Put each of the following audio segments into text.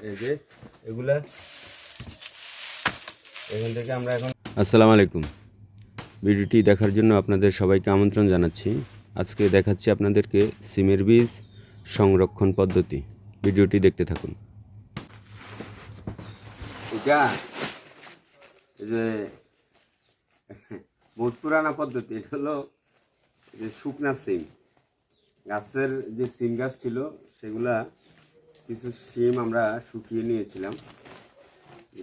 এই যে এগুলা এখান থেকে আমরা এখন আসসালামু আলাইকুম। ভিডিওটি দেখার জন্য আপনাদের সবাইকে আমন্ত্রণ জানাচ্ছি। আজকে দেখাচ্ছি আপনাদেরকে সিমের বীজ সংরক্ষণ পদ্ধতি। ভিডিওটি দেখতে থাকুন। এটা এই যে বহুত পুরানা পদ্ধতি। এটা হলো যে শুকনা সিম গাছের যে সিম গাছ ছিল সেগুলা কিছু সিম আমরা শুকিয়ে নিয়েছিলাম।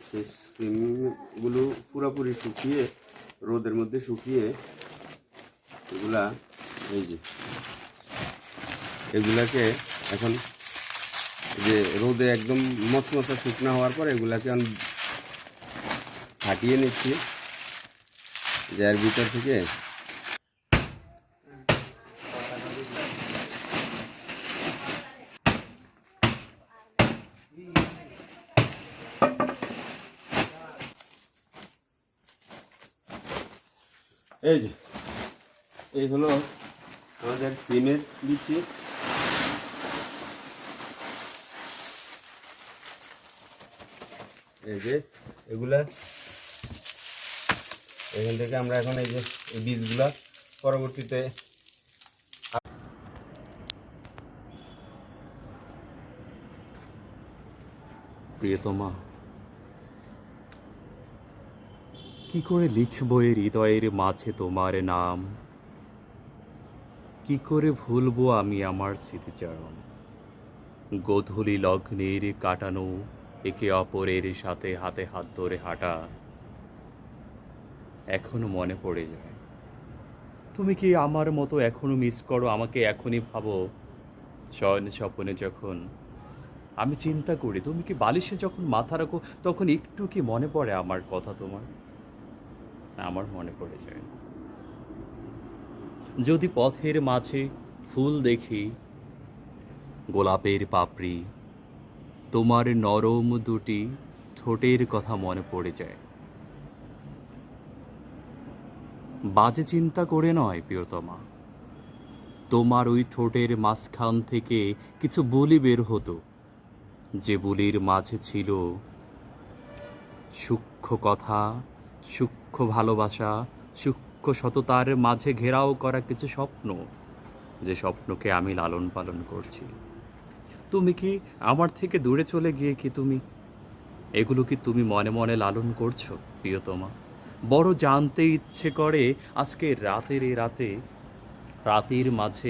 সেই সিমগুলো পুরোপুরি শুকিয়ে রোদের মধ্যে শুকিয়ে এগুলা এই যে এগুলাকে এখন যে রোদে একদম মচমচা শুকনা হওয়ার পর এগুলাকে ফাটিয়ে নিচ্ছি যার ভিতর থেকে এই যে এই হলো আমাদের সিমের বিচি। এই যে এগুলা এখান থেকে আমরা এখন এই যে এই বীজগুলা পরবর্তীতে প্রিয়তমা, কি করে লিখব এই হৃদয়ের মাঝে তোমার নাম? কি করে ভুলবো আমি আমার স্মৃতিচারণ? গোধূলি লগ্নের কাটানো, একে অপরের সাথে হাতে হাত ধরে হাঁটা এখনো মনে পড়ে যায়। তুমি কি আমার মতো এখনো মিস করো আমাকে? এখনই ভাবো শয়ন স্বপনে যখন আমি চিন্তা করি, তুমি কি বালিশে যখন মাথা রাখো তখন একটু কি মনে পড়ে আমার কথা তোমার? আমার মনে পড়ে যায়। যদি পথের মাঝে ফুল দেখি, গোলাপের পাপড়ি, তোমার নরম দুটি ঠোঁটের কথা মনে পড়ে যায়। বাজে চিন্তা করে নয় প্রিয়তমা, তোমার ওই ঠোঁটের মাঝখান থেকে কিছু বুলি বের হতো, যে বুলির মাঝে ছিল সূক্ষ্ম কথা, সূক্ষ্ম ভালোবাসা, সূক্ষ্ম সততার মাঝে ঘেরাও করা কিছু স্বপ্ন, যে স্বপ্নকে আমি লালন পালন করছি। তুমি কি আমার থেকে দূরে চলে গিয়ে কি তুমি এগুলো কি তুমি মনে মনে লালন করছো প্রিয়তমা? বড় জানতে ইচ্ছে করে আজকে রাতের মাঝে